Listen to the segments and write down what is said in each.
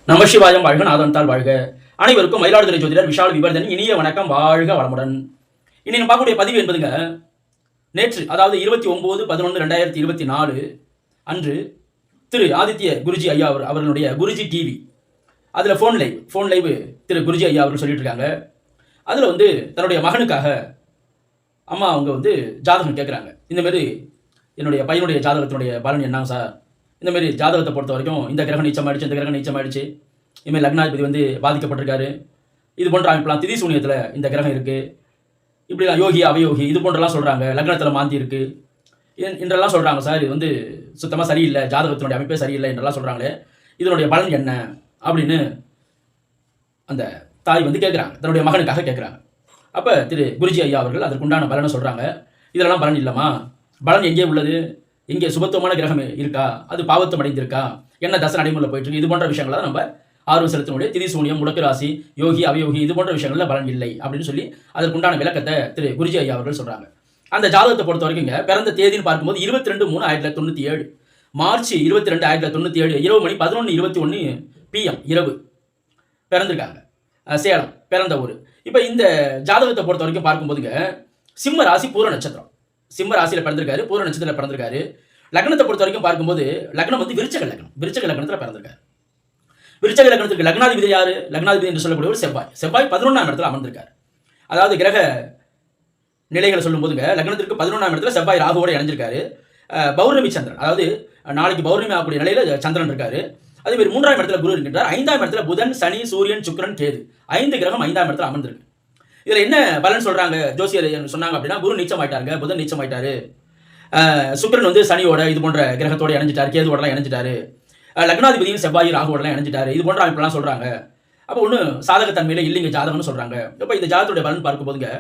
நமசிவாயம் வாழ்க, நாதன்தாள் வாழ்க. அனைவருக்கும் மயிலாடுதுறை ஜோதிடர் விஷால் விவர்தன் இனிய வணக்கம். வாழ்க வளமுடன். இனி நம்ம பார்க்கக்கூடிய பதிவு என்பதுங்க, நேற்று அதாவது 29/11/2024 அன்று திரு ஆதித்ய குருஜி ஐயா அவர்களுடைய குருஜி டிவி அதில் ஃபோன் லைவ் திரு குருஜி ஐயா அவர்கள் சொல்லிட்டு இருக்காங்க. அதில் தன்னுடைய மகனுக்காக அம்மா அவங்க ஜாதகம் கேட்குறாங்க. இந்தமாரி என்னுடைய பையனுடைய ஜாதகத்தினுடைய பலன் என்னங்க சார், இந்தமாரி ஜாதகத்தை பொறுத்த வரைக்கும் இந்த கிரகம் நீச்சமாயிடுச்சு, இந்த கிரகம் நீச்சமாயிடுச்சு, இதுமாரி லக்னாதிபதி பாதிக்கப்பட்டிருக்காரு, இது போன்ற அமைப்பெல்லாம் திதி சூனியத்தில் இந்த கிரகம் இருக்குது, இப்படிலாம் யோகி அவயோகி இது போன்றலாம் சொல்கிறாங்க, லக்னத்தில் மாந்தி இருக்குது என்றெல்லாம் சொல்கிறாங்க சார். இது சுத்தமாக சரியில்லை, ஜாதகத்தினுடைய அமைப்பே சரியில்லை என்றெல்லாம் சொல்கிறாங்களே, இதனுடைய பலன் என்ன அப்படின்னு அந்த தாய் கேட்குறாங்க, தன்னுடைய மகனுக்காக கேட்குறாங்க. அப்போ திரு குருஜி ஐயா அவர்கள் அதற்குண்டான பலனை சொல்கிறாங்க. இதெல்லாம் பலன் இல்லைம்மா, பலன் எங்கே உள்ளது, இங்கே சுபத்துவமான கிரகம் இருக்கா, அது பாவத்தம் அடைந்திருக்கா, என்ன தசை நடைமுறையில் போயிட்டு இருக்கு, இது போன்ற விஷயங்களை நம்ம ஆர்வம் செலுத்தினுடைய திதி சூனியம், முடக்கு ராசி, யோகி அவயோகி இது போன்ற விஷயங்களில் பலன் இல்லை அப்படின்னு சொல்லி அதற்குண்டான விளக்கத்தை திரு குருஜி ஐயா அவர்கள் சொல்கிறாங்க. அந்த ஜாதகத்தை பொறுத்த வரைக்கும் பிறந்த தேதின்னு பார்க்கும்போது 22/3/1997, மார்ச் 22/1997 இரவு மணி 11:21 PM இரவு பிறந்திருக்காங்க. சேலம் பிறந்த ஊர். இப்போ இந்த ஜாதகத்தை பொறுத்த வரைக்கும் பார்க்கும்போதுங்க, சிம்ம ராசி பூர நட்சத்திரம், சிம்ம ராசியில் பிறந்திருக்காரு, பூர நட்சத்திரத்தில் பிறந்திருக்காரு. லக்னத்தை பொறுத்த வரைக்கும் பார்க்கும்போது லக்னம் விருச்சக லக்னம், விருச்சக லக்னத்தில் பிறந்திருக்காரு. விருச்சக லக்னத்துக்கு லக்னாதிபதி யாரு, லக்னாதிபதி என்று சொல்லக்கூடிய ஒரு செவ்வாய் 11ஆம் இடத்துல அமர்ந்திருக்காரு. அதாவது கிரக நிலைகளை சொல்லும் போதுங்க, லக்னத்திற்கு 11ஆம் இடத்துல செவ்வாய் ராகுவோட இணைஞ்சிருக்காரு. பௌர்ணமி சந்திரன், அதாவது நாளைக்கு பௌர்ணமி ஆகக்கூடிய நிலையில சந்திரன் இருக்காரு. அதே மாதிரி 3ஆம் இடத்துல குரு இருக்கின்றார். 5ஆம் இடத்துல புதன், சனி, சூரியன், சுக்கிரன், கேது 5 கிரகம் 5ஆம் இடத்துல அமர்ந்திருக்கு. இதுல என்ன பலன் சொல்றாங்க ஜோசியர் சொன்னாங்க அப்படின்னா, குரு நீச்சம் ஆயிட்டாருங்க, புதன் நீச்சம் ஆயிட்டாரு, சுக்கிரன் சனியோட இது போன்ற கிரகத்தோட இணைஞ்சிட்டாரு, கேதுவோடலாம் இணைஞ்சிட்டாரு, லக்னாதிபதியும் செவ்வாய் ராகுவோடலாம் இணைஞ்சிட்டாரு, இது போன்ற அமைப்பெல்லாம் சொல்றாங்க. அப்போ ஒன்றும் சாதகத்தன்மையில இல்லைங்க ஜாதகம்னு சொல்றாங்க. இப்போ இந்த ஜாதகத்துடைய பலன் பார்க்கும்போதுங்க,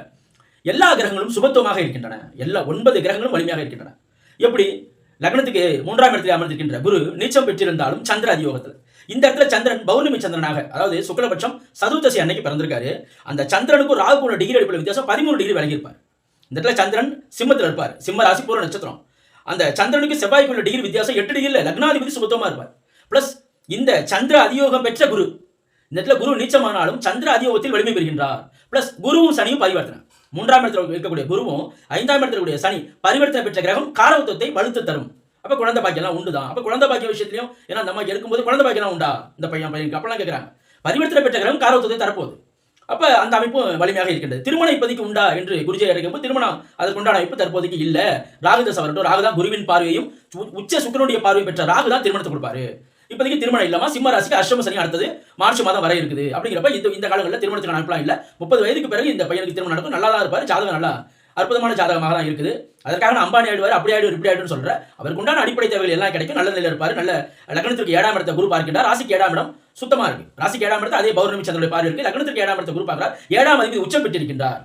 எல்லா கிரகங்களும் சுபத்துவமாக இருக்கின்றன, எல்லா 9 கிரகங்களும் வலிமையாக இருக்கின்றன. எப்படி லக்னத்துக்கு 3ஆம் இடத்தில் அமர்ந்திருக்கின்ற குரு நீச்சம் பெற்றிருந்தாலும் சந்திர அதியோகத்தில், இந்த இடத்துல சந்திரன் பௌர்ணமி சந்திரனாக, அதாவது சுக்லபட்சம் சதுர்த்தசி அன்னைக்கு பிறந்திருக்காரு. அந்த சந்திரனுக்கும் ராகுவோட டிகிரி அடிப்படை வித்தியாசம் 13 டிகிரி விலகி இருப்பார். இந்த இடத்துல சந்திரன் சிம்மத்தில் இருப்பார், சிம்ம ராசி பூர நட்சத்திரம். அந்த சந்திரனுக்கு செவ்வாய்க்குள்ள டிகிரி வித்தியாசம் 8 டிகிரியில் லக்னாதிபதி சுபத்துவமா இருப்பார். பிளஸ் இந்த சந்திர அதியோகம் பெற்ற குரு, இந்த இடத்துல குரு நீச்சமானாலும் சந்திர அதியோகத்தில் வலிமை பெறுகின்றார். பிளஸ் குருவும் சனியும் பரிவர்த்தனை, 3ஆம் இடத்தில் இருக்கக்கூடிய குருவும் 5ஆம் இடத்தில் இருக்கக்கூடிய சனி பரிவர்த்தனை பெற்ற கிரகம் காரகத்துவத்தை வலுத்து தரும். அப்ப குழந்தை பாக்கியெல்லாம் உண்டுதான். அப்ப குழந்தை பாக்கிய விஷயத்திலையும், ஏன்னா நம்ம எடுக்கும்போது குழந்தை பாக்கியெல்லாம் உண்டா இந்த பையனுக்கு அப்பெல்லாம் கேட்கிறாங்க. பரிவர்த்தனை பெற்ற கிரகம் காரகத்துவத்தை தரப்போகுது. அப்ப அந்த அமைப்பு வலிமையாக இருக்கின்றது. திருமணம் இப்போதைக்கு உண்டா என்று குருஜி எடுக்கும்போது திருமணம் அதற்குண்டான அமைப்பு தற்போதைக்கு இல்ல. ராகுதசை வரட்டும், ராகு தான் குருவின் பார்வையும் உச்ச சுக்கிரனுடைய பார்வையும் பெற்ற ராகு தான் திருமணத்தை கொடுப்பாரு. இப்போதைக்கு திருமணம் இல்லாம சிம்ம ராசிக்கு அஷ்டம சனி அடுத்தது மார்ச் மாதம் வர இருக்குது. அப்படிங்கிறப்ப இந்த காலங்களில் திருமணத்துக்கான அமைப்பெல்லாம் இல்ல. 30 வயதுக்கு பிறகு இந்த பையனுக்கு திருமணம் நடக்கும், நல்லா தான் இருப்பாரு, ஜாதகம் நல்லா அற்புதமான ஜாதகமாக தான் இருக்குது. அதற்காக நான் அம்பானி ஆயிடுவார், அப்படி ஆயிடுவார், இப்படி ஆயிடுன்னு சொல்ற, அவருக்கு உண்டான அடிப்படை தேவைகள் எல்லாம் கிடைக்கும், நல்ல நிலையில் இருப்பாரு. நல்ல லக்னத்திற்கு 7ஆம் இடத்தை குரு பார்க்கின்றார், ராசிக்கு 7ஆம் இடம் சுத்தமா இருக்கு, ராசிக்கு 7ஆம் இடத்தை அதே பௌர்ணமி சந்திரனுடைய பார்வை இருக்கு, லக்னத்திற்கு 7ஆம் இடத்தை குரு பார்க்கிறார், 7ஆம் அதிபதி உச்சம் பெற்றிருக்கின்றார்.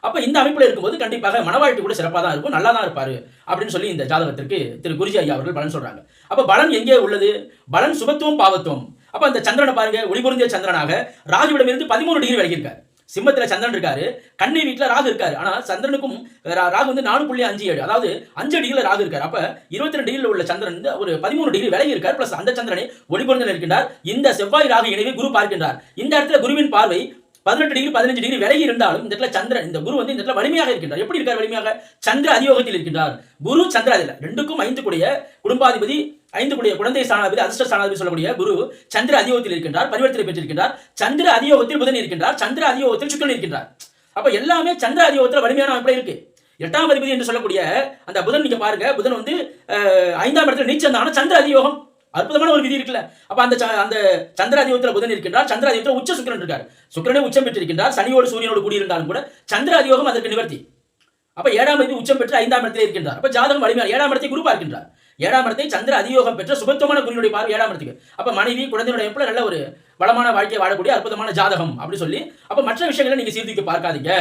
அப்ப இந்த அமைப்புல இருக்கும்போது கண்டிப்பாக மனவாழ்க்கை கூட சிறப்பாக தான் இருக்கும், நல்லா தான் இருப்பாரு அப்படின்னு சொல்லி இந்த ஜாதகத்திற்கு திரு குருஜி ஐயா அவர்கள் பலன் சொல்றாங்க. அப்ப பலன் எங்கே உள்ளது, பலன் சுபத்துவம் பாவத்துவம். அப்ப அந்த சந்திரனை பாருங்க, ஒளிபொருந்திய சந்திரனாக ராகுவிடம் இருந்து 13 டிகிரி விலகி இருக்காரு. சிம்மத்துல சந்திரன் இருக்காரு, கன்னி வீட்டுல ராகு இருக்காரு. ஆனா சந்திரனுக்கும் ராகு 4.57, அதாவது 5 டிகிரில ராகு இருக்காரு. அப்ப 22 டிகிரில உள்ள சந்திரன் ஒரு 13 டிகிரி விலகி இருக்கார். பிளஸ் அந்த சந்திரனை ஒளிபொருந்தில் இருக்கின்றார். இந்த செவ்வாய் ராகு இணைவை குரு பார்க்கின்றார். இந்த இடத்துல குருவின் பார்வை 18 டிகிரி 15 டிகிரி விலகி இருந்தாலும் இந்த இடத்துல சந்திரன், இந்த குரு இந்த இடத்துல வலிமையாக இருக்கின்றார். எப்படி இருக்கார் வலிமையாக, சந்திர அதியோகத்தில் இருக்கின்றார். குரு சந்திர அதில் ரெண்டுக்கும் 5 கூடிய குடும்பாதிபதி, 5 கூடிய குழந்தை ஸ்தானாதிபதி, அதிர்ஷ்ட ஸ்தானாதிபதி சொல்லக்கூடிய குரு சந்திர அதியோகத்தில் இருக்கின்றார், பரிவர்த்தனை பெற்றிருக்கின்றார். சந்திர அதியோகத்தில் புதன் இருக்கின்றார், சந்திர அதியோகத்தில் சுக்கிரன் இருக்கின்றார். அப்ப எல்லாமே சந்திர அதியோகத்தில் வலிமையான அமைப்புல இருக்கு. 8ஆம் அதிபதி என்று சொல்லக்கூடிய அந்த புதன் நீங்க பாருங்க, புதன் 5ஆம் இடத்துல நீச்சம், சந்திர அதியோகம் அற்புதமான ஒரு விதி இருக்குல்ல. அப்ப அந்த சந்திர அதியோகத்தில் புதன் இருக்கின்றார், சந்திர அதியோகத்தில் உச்ச சுக்கிரன் இருக்கார், சுக்கிரனே உச்சம் பெற்றிருக்கின்றார், சனியோடு சூரியனோடு கூடி இருந்தாலும் கூட சந்திர அதியோகம் அதற்கு நிவர்த்தி. அப்ப 7ஆம் அதிபதி உச்சம் பெற்று 5ஆம் இடத்திலே இருக்கின்றார். அப்ப ஜாதகம் வலிமையான 7ஆம் இடத்தை குரு பார்க்கின்றார். 7ஆம் இடத்தை சந்திர அதியோகம் பெற்ற சுபத்துவமான குருவினுடைய பார்வை 7ஆம் இடத்துக்கு. அப்ப மனைவி குழந்தையுடைய அமைப்புல நல்ல ஒரு வளமான வாழ்க்கையை வாழக்கூடிய அற்புதமான ஜாதகம் அப்படி சொல்லி, அப்ப மற்ற விஷயங்களை நீங்க சீர்தூக்கி பார்க்காதீங்க.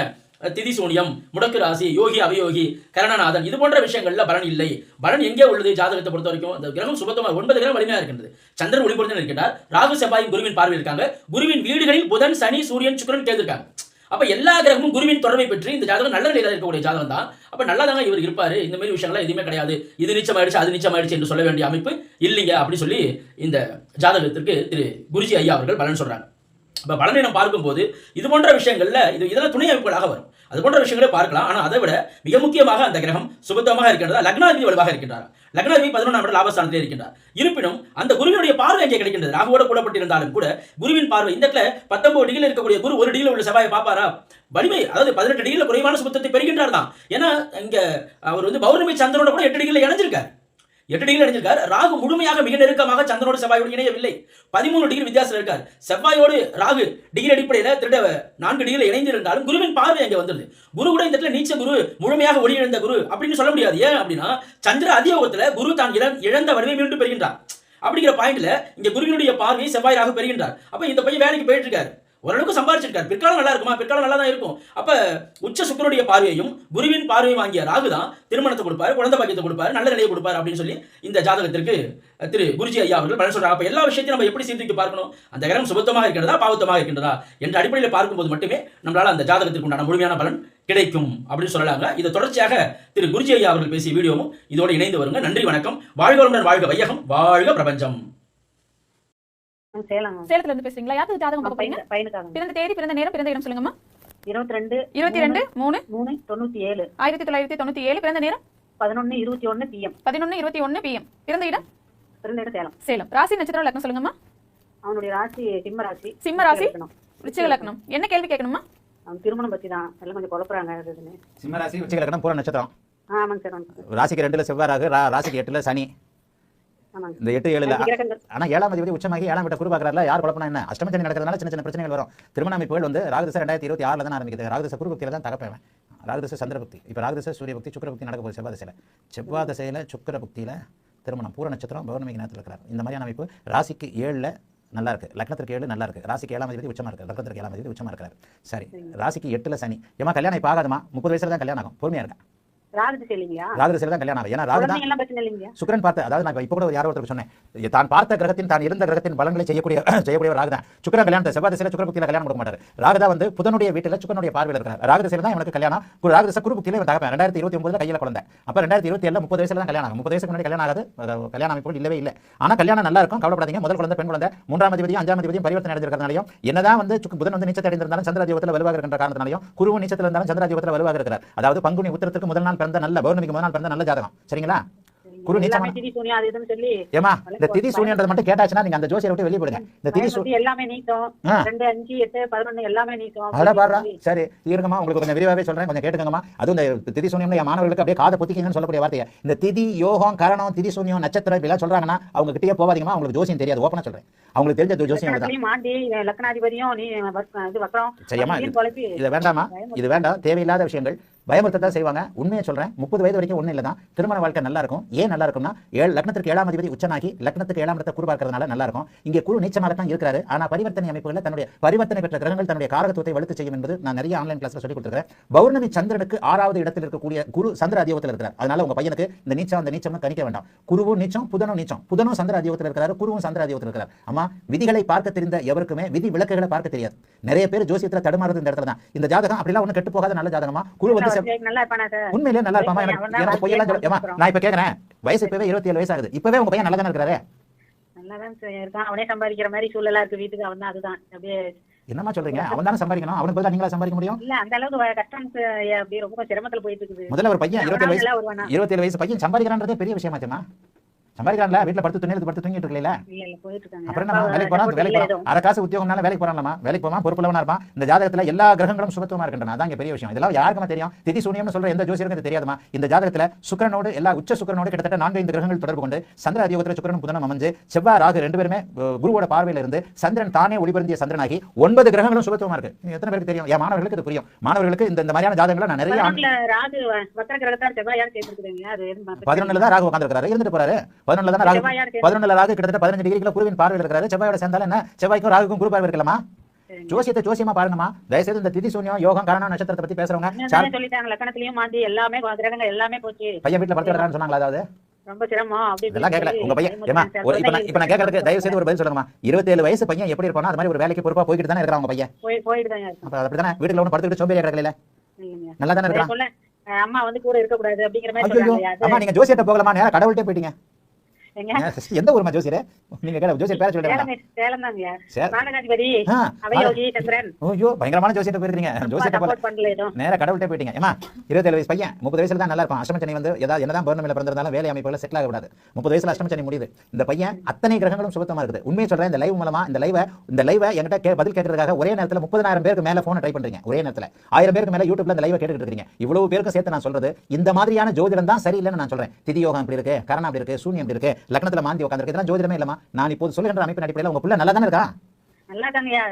திதி சூனியம், முடக்கு ராசி, யோகி அவயோகி, கரணநாதன் இது போன்ற விஷயங்கள்ல பலன் இல்லை. பலன் எங்கே உள்ளது ஜாதகத்தை பொறுத்த வரைக்கும், அந்த கிரகம் சுபத்துவமாக 9 கிரகம் வலிமையாக இருக்கின்றது. சந்திரன் ஒளிபொருந்தில் இருக்கின்றார், ராகு செவ்வாயும் குருவின் பார்வை இருக்காங்க. குருவின் வீடுகளில் புதன், சனி, சூரியன், சுக்கிரன், கேது இருக்காங்க. அப்ப எல்லா கிரகமும் குருவின் தொடர்பை பெற்று இந்த ஜாதகம் நல்ல நிலையில இருக்கக்கூடிய ஜாதகம் தான். அப்ப நல்லாதாங்க இவர் இருப்பாரு. இந்த மாதிரி விஷயங்கள்லாம் எதுவுமே கிடையாது. இது நிச்சயமாயிடுச்சு அது நிச்சயமாயிடுச்சு என்று சொல்ல வேண்டிய அமைப்பு இல்லைங்க அப்படி சொல்லி இந்த ஜாதகத்திற்கு திரு குருஜி ஐயா அவர்கள் பலன் சொல்றாங்க. இப்போ பலனை நம்ம பார்க்கும்போது இது போன்ற விஷயங்கள்ல இதெல்லாம் துணை அமைப்புகளாக வரும். அது போன்ற விஷயங்களே பார்க்கலாம். ஆனால் அதை விட மிக முக்கியமாக அந்த கிரகம் சுபத்தமாக இருக்கின்றதா, லக்னாதிபதி வலுவாக இருக்கின்றார். லக்னாதிபதி 11ஆம் இடம் லாபஸ்தானத்திலே இருக்கின்றார். இருப்பினும் அந்த குருவினுடைய பார்வை எங்கே கிடைக்கின்றது? ராகுவோட கூடப்பட்டிருந்தாலும் கூட குருவின் பார்வை இந்த இடத்துல 19 டிகிரியில் இருக்கக்கூடிய குரு ஒரு டிகிரியில் உள்ள செவ்வாயை பார்ப்பாரா? வலிமை, அதாவது 18 டிகிரியில் குறைவான சுபத்தத்தை பெறுகின்றார் தான். ஏன்னா இங்க அவர் வந்து பௌர்ணமி சந்திரனோட கூட 8 டிகிரியில் இணைஞ்சிருக்கார். 8 டிகிரி அடைஞ்சிருக்கார். ராகு முழுமையாக மிக நெருக்கமாக சந்திரனோடு செவ்வாயோடு இணையவில்லை. 13 டிகிரி வித்தியாசம் இருக்கார். செவ்வாயோடு ராகு டிகிரி அடிப்படையில் 4 டிகிரியில் இணைந்திருந்தாலும் குருவின் பார்வை அங்கே வந்துருது. குரு கூட இந்த இடத்துல நீச்ச குரு, முழுமையாக ஒளி இழந்த குரு அப்படின்னு சொல்ல முடியாது. ஏன் அப்படின்னா சந்திர அதியோகத்துல குரு தான் இழந்த வலிமை மீண்டும் பெறுகின்றார். அப்படிங்கிற பாயிண்ட்ல இங்க குருவினுடைய பார்வை செவ்வாய் ராகு பெறுகின்றார். அப்ப இந்த பையன் வேலைக்கு போயிட்டு இருக்காரு, ஓரளவுக்கு சம்பாதிச்சிருக்காரு. பிற்காலம் நல்லா இருக்குமா? பிற்காலம் நல்லா தான் இருக்கும். அப்ப உச்ச சுக்கரனுடைய பார்வையையும் குருவின் பார்வையும் வாங்கிய ராகு தான் திருமணத்தை கொடுப்பாரு, குழந்தை பாக்கியத்தை கொடுப்பாரு, நல்ல நிலையை கொடுப்பாரு அப்படின்னு சொல்லி இந்த ஜாதகத்திற்கு திரு குருஜி ஐயா அவர்கள் பலன் சொல்றாங்க. அப்ப எல்லா விஷயத்தையும் நம்ம எப்படி சீர்தூக்கி பார்க்கணும்? அந்த கிரகம் சுபத்தமாக இருக்கின்றதா, பாவத்தமாக இருக்கின்றதா என்ற அடிப்படையில் பார்க்கும்போது மட்டுமே நம்மளால அந்த ஜாதகத்திற்கு உண்டான முழுமையான பலன் கிடைக்கும் அப்படின்னு சொல்லலாங்க. இதை தொடர்ச்சியாக திரு குருஜி ஐயா அவர்கள் பேசிய வீடியோவும் இதோடு இணைந்து வருங்க. நன்றி, வணக்கம். வாழ்க வளமுடன், வாழ்க வையகம், வாழ்க பிரபஞ்சம். சேலத்துல இருந்து பேசுறீங்களா? யாருக்கு ஜாதகம் பார்க்க போறீங்க? பிறந்த தேதி, பிறந்த நேரம், பிறந்த இடம் சொல்லுங்கம்மா. 22/3/97 1997. பிறந்த நேரம் 11:21 PM. 11:21 PM. பிறந்த இடம் சேலம். சேலம். ராசி நட்சத்திரம் லக்னம் சொல்லுங்கம்மா. அவனுடைய ராசி சிம்ம ராசி. சிம்ம ராசி, விருச்சிக லக்னம். என்ன கேள்வி கேட்கணுமா? அவன் திருமணம் பத்தி தான் எல்லாம் கொஞ்சம் குழப்பறாங்க. சிம்ம ராசி, விருச்சிக லக்னம், பூர நட்சத்திரம். ஆமாங்க சார். ராசிக்கு 2ல செவ்வாய் ராகு, ராசிக்கு 8ல சனி. இந்த 8 7ல ஆனா 7ஆம் அதிபதி உச்சமாகி 7ஆம் வீட்டை குரு பார்க்கறாருல. யார் குழப்பம்னா என்ன? அஷ்டம சனி நடக்கிறதுனால சின்ன சின்ன பிரச்சனைகள் வரும். திருமண அமைப்புகள் வந்து ராகுதசை 2026ல தான் ஆரம்பிக்குது. ராகுதசை குரு பக்தியில தான் தகப்பேன். ராகுதசை சந்திர பக்தி, இப்போ ராகுதசை சூரிய பக்தி, சுக்கிர பக்தி நடக்க போகுது செவ்வாய் தசையில. செவ்வாய் தசையில சுக்கிர பக்தியில திருமணம், பூர நட்சத்திரம், பௌர்ணமிக்கு நேரத்தில் இருக்கிறார். இந்த மாதிரியான அமைப்பு ராசிக்கு 7ல நல்லா இருக்கு, லக்னத்திற்கு 7 நல்லா இருக்கு, ராசிக்கு 7ஆம் அதிபதி உச்சமா இருக்கு, லக்னத்திற்கு 7ஆம் அதிபதி உச்சமா இருக்காரு. சரி, ராசிக்கு 8ல சனி. ஏமா கல்யாணம் இப்போ ஆகாதுமா, 30 வயசுல தான் கல்யாணம் ஆகும், பொறுமையா இருக்கா. ராகுதசையில தான் கல்யாணம் ஆகும். ஏன்னா ராகுதான் சுக்கிரன் பார்த்து, அதாவது நான் இப்போ கூட யாரோ ஒருத்தர் சொன்னேன், தான் பார்த்த கிரகத்தின், தான் இருந்த கிரகத்தின் பலன்களை செய்யக்கூடிய ராகுதான். சுக்கிரன் கல்யாணத்தை செவ்வாய் தசையில சுக்கிர பக்தியில கல்யாணம் கொடுக்க மாட்டார். ராகுதா வந்து புதனுடைய வீட்டில் சுக்கிரனுடைய பார்வையில் இருக்கிறார். ராகுதசையில தான் இவனுக்கு கல்யாணம். ராகுதசை குரு பக்தியில இவன் தகப்பேன். 2029ல கையில குழந்தை. அப்ப 2027ல 30 வயசுல தான் கல்யாணம் ஆகும். 30 வயசுக்கு முன்னாடி கல்யாணம் ஆகாது. கல்யாண அமைப்புகள் இல்லவே இல்லை. ஆனா கல்யாணம் நல்லா இருக்கும், கவலைப்படாதீங்க. முதல் குழந்தை பெண் குழந்தை, 3ஆம் அதிபதியும் 5ஆம் அதிபதியும் பரிவர்த்தனை அடைந்திருக்கிறதுனாலையும், என்னதான் வந்து புதன் வந்து நீச்சத்தை அடைந்திருந்தாலும் சந்திராதிபத்தில் வலுவாக இருக்கின்ற காரணத்தினாலையும், குருவும் நீச்சத்தில் இருந்தாலும் சந்திராதிபத்தில் வலுவாக இருக்கிறார். அதாவது பங்குனி உத்திரத்துக்கு முதல் நாள் பிறந்த நல்ல, பௌர்ணமிக்கு முதல் நாள் பிறந்த நல்ல ஜாதகம். சரிங்களா? குரு நீச்சம் ஏமா இந்த திதி சூனியன்றது மட்டும் கேட்டாச்சுன்னா நீங்க அந்த ஜோசியரை விட்டு வெளியே போடுங்க. இந்த திதி எல்லாமே நீக்கும். 2 5 8 11 எல்லாமே நீக்கும். அட பாருடா. சரி இருங்கம்மா, உங்களுக்கு கொஞ்சம் விரிவாவே சொல்றேன், கொஞ்சம் கேட்டுக்கங்கம்மா. அதுவும் இந்த திதி சூனியம்ல என் மாணவர்களுக்கு அப்படியே காதை பொத்திக்கிங்கன்னு சொல்லக்கூடிய வார்த்தையை, இந்த திதி யோகம் கரணம் திதி சூனியம் நட்சத்திரம் இப்படிலாம் சொல்றாங்கன்னா அவங்க கிட்டே போவாதீங்கம்மா. உங்களுக்கு ஜோசியம் தெரியாது, ஓப்பனா சொல்றேன். அவங்களுக்கு தெரிஞ்ச ஜோசியம் லக்னாதிபதியும் நீ வக்ரம். சரியாமா, இது வேண்டாமா, இது வேண்டாம், தேவையில்லாத விஷயங்கள். பயமுறுத்தத்தான் செய்வாங்க. உண்மையை சொல்றேன், 30 வயது வரைக்கும் ஒன்றும் இல்லை தான் திருமண வாழ்க்கை நல்லா இருக்கும். ஏன் நல்லா இருக்கும்னா, லக்னத்திற்கு 7ஆம் அதிபதி உச்சனாகி லக்னத்துக்கு 7ஆம் இடத்தை குரு பார்க்கறதுனால நல்லா இருக்கும். இங்கே குரு நீச்சமாக தான் இருக்கிறாரு. ஆனா பரிவர்த்தனை அமைப்புகளில் தன்னுடைய பரிவர்த்தனை பெற்ற கிரகங்கள் தன்னுடைய காரகத்துவத்தை வலுத்து செய்யும் என்பது நான் நிறைய ஆன்லைன் கிளாஸ்ல சொல்லி கொடுத்துருக்கேன். பௌர்ணமி சந்திரனுக்கு 6வது இடத்தில் இருக்கக்கூடிய குரு சந்திர அதியோகத்தில் இருக்கிறார். அதனால உங்க பையனுக்கு இந்த நீச்சம் கணிக்க வேண்டாம். குருவும் நீச்சம், புதனும் சந்திர அதியோகத்தில் இருக்கிறார், குருவும் சந்திர அதியோகத்தில் இருக்கிறார். அம்மா, விதிகளை பார்க்க தெரிந்த எவருக்குமே விதி விளக்குகளை பார்க்க தெரியாது. நிறைய பேர் ஜோசியத்தில் தடுமாறுது இந்த இடத்துல தான். இந்த ஜாதகம் அப்படிலாம் ஒன்றும் கெட்டு போகாத நல்ல ஜாதகமா. குரு வந்து உண்மையிலே நல்லா இருப்பாமா? எனக்கு பொய்யெல்லாம் சொல்ல. நான் இப்ப கேக்குறேன், வயசு இப்பவே 27 வயசு ஆகுது. இப்பவே உங்க பையன் நல்லா தானே இருக்கிறாரு? நல்லாதான் இருக்கான். அவனே சம்பாதிக்கிற மாதிரி சூழலா இருக்கு வீட்டுக்கு. அவன் தான் அதுதான் அப்படியே. என்னமா சொல்றீங்க? அவன் தானே சம்பாதிக்கணும், அவனுக்கு பதிலா நீங்களா சம்பாதிக்க முடியும்? இல்ல அந்த அளவுக்கு கஷ்டம் அப்படியே ரொம்ப சிரமத்துல போயிட்டு இருக்குது. முதல்ல ஒரு பையன் 27 வயசு பையன் சம்பாதிக்கிறான்றதே பெரிய விஷயமாச்சுமா. சம்பாதிக்கிறான்ல, வீட்டுல படுத்து தூங்கிட்டு இருக்கல. அப்புறம் என்ன, வேலைக்கு போறான், வேலைக்கு போறான், அரை காசு உத்தியோகம்னால வேலைக்கு போறான்லமா, வேலைக்கு போவான், பொறுப்புள்ளவனா இருப்பான். இந்த ஜாதகத்துல எல்லா கிரகங்களும் சுபத்துவமா இருக்கின்றன. அதான் பெரிய விஷயம். இதெல்லாம் யாருக்குமே தெரியும்? திதி சூனியம்னு சொல்ற எந்த ஜோசியருக்கும் இது தெரியாதுமா. இந்த ஜாதகத்துல சுக்கிரனோடு எல்லா உச்ச சுக்கிரனோடு கிட்டத்தட்ட 4-5 கிரகங்கள் தொடர்பு கொண்டு சந்திர அதியோகத்துல சுக்கிரனும் புதனும் அமைஞ்சு செவ்வாய் ராகு 2 பேருமே குருவோட பார்வையில இருந்து சந்திரன் தானே ஒளிபரந்திய சந்திரனாகி 9 கிரகங்களும் சுபத்துவமா இருக்கு. எத்தனை பேருக்கு தெரியும்? என் மாணவர்களுக்கு இது புரியும். மாணவர்களுக்கு இந்த மாதிரியான ஜாதகங்களை நான் நிறைய 11ல தான் ராகு உட்கார்ந்திருக்காரு, இருந்துட்டு போறாரு. 11ல தான் ராகு, 11ல ராகு கிட்டத்தட்ட 15 டிகிரிக்குள்ள குருவின் பார்வையில் இருக்கிறாரு. செவ்வாயோட சேர்ந்தாலும் என்ன, செவ்வாய்க்கும் ராகுக்கும் குரு பார்வை இருக்கலாமா? ஜோசியத்தை ஜோசியமா பாருங்கம்மா. தயவுசெய்து இந்த திதி சூன்யம் யோகம் கரணம் நட்சத்திரத்தை பத்தி பேசுறவங்க சொல்லிட்டாங்க. லக்னத்திலயும் மாந்தி எல்லாமே கிரகங்கள் எல்லாமே போச்சு. பையன் வீட்டுல படுத்து கிடக்கான்னு சொன்னாங்களா? அதாவது ரொம்ப சிரமம் அப்படி இதெல்லாம் கேட்கல உங்க பையன் ஏமா இப்ப நான் கேட்கறதுக்கு தயவு செய்து ஒரு பதில் சொல்லுங்கம்மா. 27 வயசு பையன் எப்படி இருப்பானோ அது மாதிரி ஒரு வேலைக்கு பொறுப்பா போய்கிட்டு தானே இருக்கான் உங்க பையன். போயிட்டு தான் இருக்கு. அப்ப அப்படிதானே வீட்டுல ஒண்ணு படுத்துக்கிட்டு சோம்பேறியா கிடக்கல, இல்லைங்க. நல்லா தானே அதே இருக்கான். போல அம்மா வந்து கூட இருக்க கூடாது அப்படிங்கிற மாதிரி ஐயோ சொல்றாங்க. அம்மா நீங்க ஜோசியர்ட்ட போகலாமா, நேரா கடவுள்கிட்ட போயிட்டீங்க. எங்க எந்த ஊர்மா ஜோசியர் நீங்க கேட்ட ஜோசியர் பேர சொல்லிடுங்க. சேலம் தாங்க. சரி. பாலகாதிபதி ஆ, அவயோகி சந்திரன் ஐயோ பயங்கரமான ஜோசியர்ட்ட போயிருக்கீங்க. ஜோசியர்ட்ட போல சப்போர்ட் பண்ணல ஏதோ. நேரா கடவுள்கிட்ட போயிட்டீங்க. ஏமா 27 வயசு பையன் 30 வயசுல தான் நல்லா இருப்பான். அஷ்டம சனி வந்து ஏதாவது என்னதான் பௌர்ணமியில பிறந்திருந்தாலும் வேலை அமைப்புல செட்டில் ஆக கூடாது. 30 வயசுல அஷ்டம சனி முடியுது. இந்த பையன் அத்தனை கிரகங்களும் சுபத்தமா இருக்குது. உண்மையை சொல்றேன், இந்த லைவ் மூலமா இந்த லைவை என்கிட்ட பதில் கேட்கறதுக்காக ஒரே நேரத்துல 30,000 பேருக்கு மேல போன் ட்ரை பண்றீங்க. ஒரே நேரத்துல 1000 பேருக்கு மேல யூடியூப்ல இந்த லைவை கேட்டுட்டு இருக்கீங்க. இவ்வளவு பேருக்கு சேர்த்து நான் சொல்றது இந்த மாதிரியான ஜோதிடம் தான் சரியில்லைன்னு நான் சொல்றேன். திதி யோகம் இப்படி இருக்கு, கரணம் அப்படி இருக்கு, சூன்யம் இப்படி இருக்கு, லக்னத்துல மாந்தி உட்கார்ந்து இதெல்லாம் ஜோதிடமே இல்லமா. நான் இப்போது சொல்லுகின்ற அமைப்பின் அடிப்படையில் உங்க புள்ள நல்லா தானே இருக்கா? நல்லா தாங்கயா.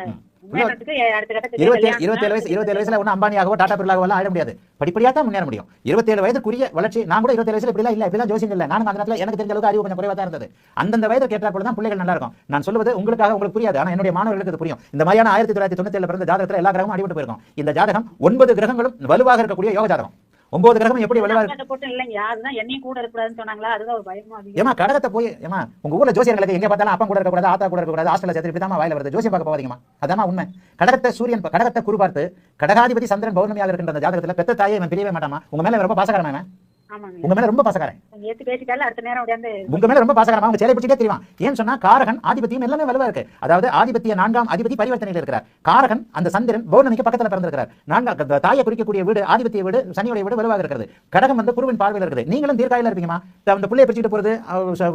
முன்னேற்றத்துக்கு அடுத்த கட்டத்துக்கு 27 வயசுல ஒன்னும் அம்பானியாகவோ டாடா பிர்லாவோ எல்லாம் ஆயிட முடியாது. படிப்படியா தான் முன்னேற முடியும். 27 வயதுக்குரிய வளர்ச்சி. நான் கூட 27 வயசுல இப்படிலாம் இல்ல, இப்படிலாம் ஜோசியம் இல்ல. நான் அந்த நேரத்துல எனக்கு தெரிஞ்ச அளவுக்கு அறிவு கொஞ்சம் குறைவா தான் இருந்தது. அந்தந்த வயதை கேட்டா கூட தான் பிள்ளைகள் நல்லா இருக்கும். நான் சொல்வது உங்களுக்காக உங்களுக்கு புரியாது, ஆனா என்னுடைய மாணவர்களுக்கு இது புரியும். இந்த மாதிரியான 1997 பிறந்த ஜாதகத்துல எல்லா கிரகமும் அடிபட்டு போயிருக்கும். இந்த ஜாதகம் 9 கிரகங்களும் வலுவாக இருக்கக்கூடிய யோக ஜாதகம். 9 கிரகம் எப்படி வலுவா இருக்கு? போட்டு இல்லைங்க. அதுதான் என்னையும் கூட இருக்க கூடாதுன்னு சொன்னாங்களா, அதுதான் ஒரு பயமா அதிகம். ஏமா கடகத்தை போய் ஏமா உங்க ஊர்ல ஜோசியர்களுக்கு எங்க பார்த்தாலும் அப்பா கூட இருக்க கூடாது, ஆத்தா கூட இருக்க கூடாது, ஹாஸ்டல்ல சேர்த்து இப்படி தான் வாயில வருது. ஜோசியம் பார்க்க போவாதீங்கம்மா. அதாம்மா உண்மை. கடகத்தை குரு பார்த்து கடகாதிபதி சந்திரன் பௌர்ணமியாக இருக்கின்ற அந்த ஜாதகத்துல பெத்த தாயை இவன் பிரியவே மாட்டாமா. உங்க மேல ரொம்ப பாசக்காரன் அவன். ஆமாங்க. உங்க மேல ரொம்ப பாசக்காரன். ஏத்து பேசிட்டால அடுத்த நேரம் உடையாந்து உங்க மேல ரொம்ப பாசக்காரமா உங்க சேலை பிடிச்சிட்டே தெரியும். ஏன்னு சொன்னா காரகன் ஆதிபத்தியம் எல்லாமே வலுவா இருக்கு. அதாவது ஆதிபத்திய 4ஆம் அதிபதி பரிவர்த்தனையில் இருக்கிறார். காரகன் அந்த சந்திரன் பௌர்ணமிக்கு பக்கத்துல பிறந்திருக்கிறார். 4 தாயை குறிக்கக்கூடிய வீடு ஆதிபத்திய வீடு சனியுடைய வீடு வலுவாக இருக்கிறது. கடகம் வந்து குருவின் பார்வையில் இருக்குது. நீங்களும் தீர்க்காயில இருப்பீங்கம்மா. அந்த பிள்ளையை பிடிச்சிட்டு போறது,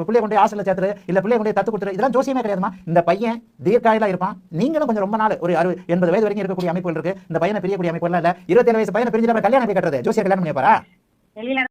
பிள்ளைய கொண்டு ஹாஸ்டல்ல சேர்த்து இல்ல பிள்ளைய கொண்டு தத்து கொடுத்துரு, இதெல்லாம் ஜோசியமே கிடையாதுமா. இந்த பையன் தீர்க்காயில இருப்பான். நீங்களும் கொஞ்சம் ரொம்ப நாள் ஒரு 60-80 வயது வரைக்கும் இருக்கக்கூடிய அமைப்புகள் இருக்கு. இந்த பையனை பிரியக்கூடிய அமைப்பு இல்ல. 27 வயசு பையனை பிரிஞ்சுட்டு கல்யாணம் போய் கட்டுறது ஜோசியர் கல்யாணம் பண்ணி பாரா வெளியில